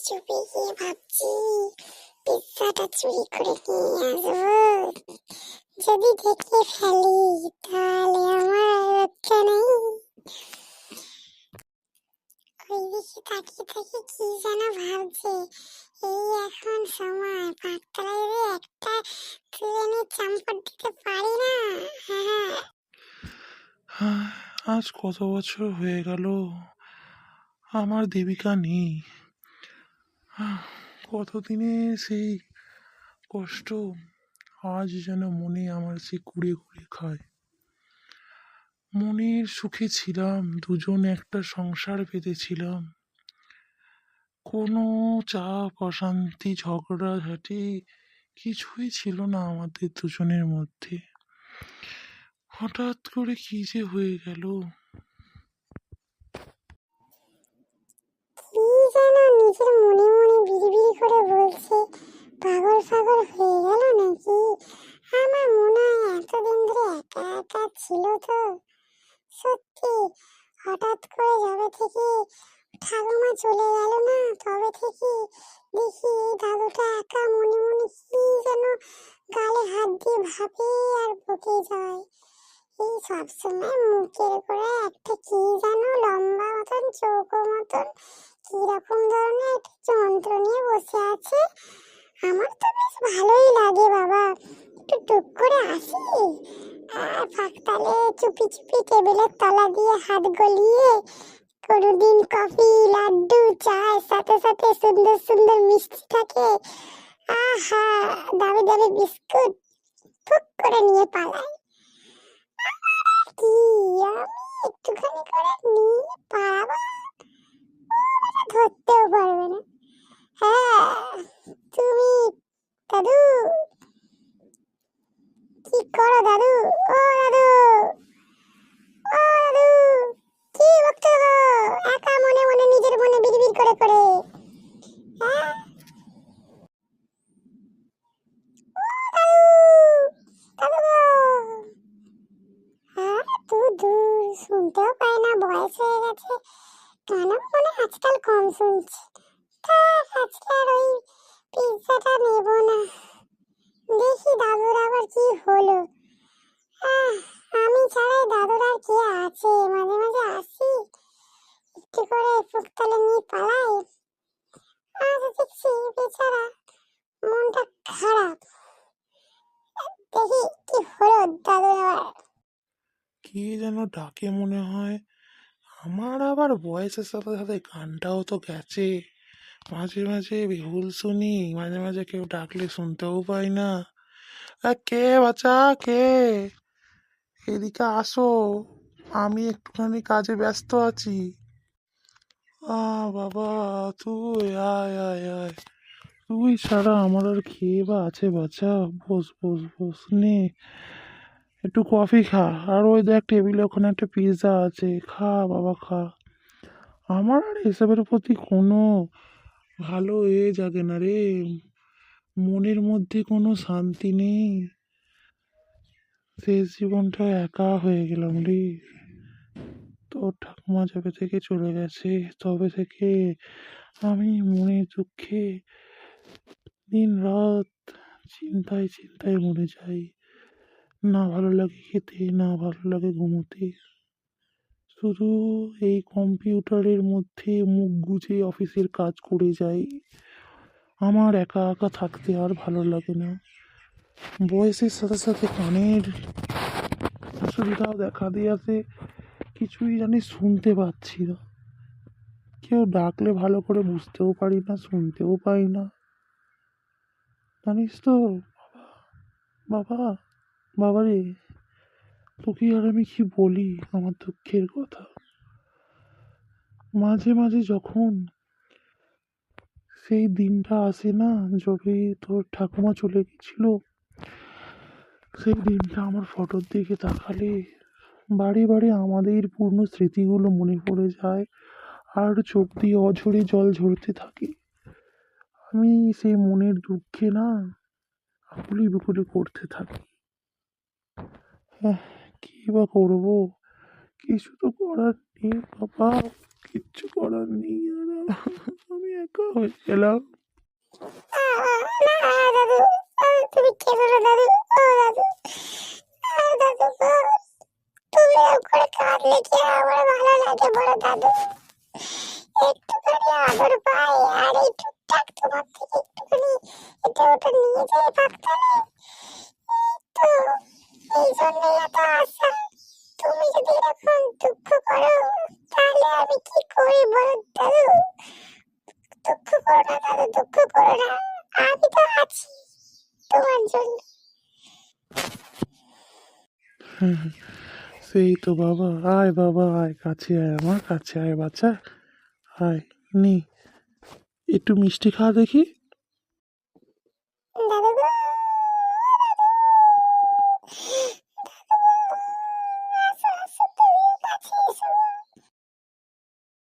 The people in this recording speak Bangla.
চুপি গিয়ে ভাবছি পিৎজাটা চুরি করে নিয়ে আসবো। যদি দেখে ফেলি তাহলে আমার আর রক্ষা নেই। ওই দিকে তাকিয়ে তাকিয়ে কি যেন ভাবছে। এই এখন সময় পাকতলায় একটা তুলে নিয়ে চাম্পট দিতে পারি না। হ্যাঁ, আজ কত বছর হয়ে গেল আমার দেবিকা নেই। কতদিনে সেই কষ্ট আজ যেন মনে আমার সে কুড়ে কুড়ে খায়। মনের সুখে ছিলাম, দুজন একটা সংসার পেতেছিলাম। কোনো চাপ অশান্তি ঝগড়াঝাটি কিছুই ছিল না আমাদের দুজনের মধ্যে। হঠাৎ করে কি যে হয়ে গেল। কি যেন নিজের মনে মনে বিড়বিড় করে বলছে, পাগল পাগল হয়ে গেল নাকি? আমার মনে হয় এতদিন ধরে একা একা ছিল তো। সত্যি হঠাৎ করে যবে থেকে ঠাকুমা চলে গেল না, তবে থেকে দেখি এই দাদুটা একা মনে মনে কি যেন গালে হাত দিয়ে ভাবে আর বকে যায়। এই সবসময় মুখের উপরে একটা কি যেন লম্বা মতন চৌকো মতন কিরকম ধরনের একটা যন্ত্র নিয়ে বসে আছে। আমার তো বেশ ভালোই লাগে বাবা, একটু টুক করে আসি আর ফাঁকতালে চুপি চুপি টেবিলের তলা দিয়ে হাত গলিয়ে কোনোদিন কফি লাড্ডু চায়ের সাথে সাথে সুন্দর সুন্দর মিষ্টি থাকে, আহা দামি দামি বিস্কুট ফুক করে নিয়ে পালাই। কি আমি একটুখানি করে নিয়ে পালাবো, ধরতেও পারবে না। হ্যাঁ তুমি দাদু, কি করো দাদু? ও দাদু, ও দাদু, কি বকছো গো একা মনে মনে নিজের মনে বিড়বিড় করে করে? হ্যাঁ দাদু, দাদু গো। হ্যাঁ দূর দূর শুনতেও পাই না, বয়স হয়ে গেছে, গানও মনে আজকাল কম শুনছি। থাক আজকে আর ওই পিৎজাটা নেব না, দেখি দাদুর আবার কি হলো। আমি ছাড়াই দাদুর আর কে আছে? মাঝে মাঝে আসি একটু করে ফুকতালে নিয়ে পালাই। আজ দেখছি বেচারা মনটা খারাপ, দেখি কি হলো দাদুর আবার। কে যেন ডাকে মনে হয়। আমার আবার বয়সের সাথে সাথে গানটাও তো গেছে। মাঝে মাঝে ভুল শুনি, মাঝে মাঝে কেউ ডাকলে শুনতেও পাই না। কে বাচ্চা, কে? এদিকে আসো, আমি একটুখানি কাজে ব্যস্ত আছি। বাবা, তুই আয় আয় আয়। তুই ছাড়া আমার আর খেয়ে বা আছে বাচ্চা? বস বস বস, নে একটু কফি খা, আর ওই দেখ টেবিলে ওখানে একটা পিৎজা আছে, খা বাবা খা। আমার আর এসবের প্রতি কোনো ভালো জাগে না রে, মনের মধ্যে কোনো শান্তি নেই। শেষ জীবনটা একা হয়ে গেলাম রে। তোর ঠাকুমা যবে থেকে চলে গেছে তবে থেকে আমি মনে দুঃখে দিন রাত চিন্তায় চিন্তায় মরে যাই। না ভালো লাগে খেতে, না ভালো লাগে ঘুমোতে, শুধু এই কম্পিউটারের মধ্যে মুখ গুজে অফিসের কাজ করে যাই। আমার একা একা থাকতে আর ভালো লাগে না। বয়সের সাথে সাথে কানের অসুবিধাও দেখা দিয়েছে, কিছুই জানি শুনতে পাচ্ছি না। কেউ ডাকলে ভালো করে বুঝতেও পারি না, শুনতেও পাই না, জানিস তো বাবা। বাবা রে, তোকে আর আমি কি বলি আমার দুঃখের কথা। মাঝে মাঝে যখন সেই দিনটা আসে না, যবে তোর ঠাকুমা চলে গেছিল, সেই দিনটা আমার ফটোর দিকে তাকালে বারে বারে আমাদের পূর্ণ স্মৃতিগুলো মনে পড়ে যায়, আর চোখ দিয়ে অঝরে জল ঝরতে থাকে। আমি সেই মনের দুঃখে না আকুলি বুকুলি করতে থাকি। হ্যাঁ, কি বা করবো, কিছু তো করার নেই বাবা। কিচ্ছু করার নেই আর আমি একা হয়ে গেলাম। না দাদু, তুমি কেঁদো না দাদু। ও দাদু, দাদু গো, তুমি এরকম করে কাঁদলে কি আমার ভালো লাগে বড় দাদু? একটুখানি আদর পাই আর এই টুকটাক তোমার থেকে একটুখানি এটা ওটা নিয়ে যাই ডাক্তারে, তো এই জন্যই এত আশা। তুমি যদি এরকম দুঃখ করো তাহলে আমি কি করি বলো দাদু? দুঃখ করো না দাদু, দুঃখ করো না, আমি তো আছি তোমার জন্য। সেই তো বাবা, আয় বাবা আয়, কাছে আয়, আমার কাছে আয় বাচ্চা, আয় নি একটু মিষ্টি খা দেখি। দাদু গো,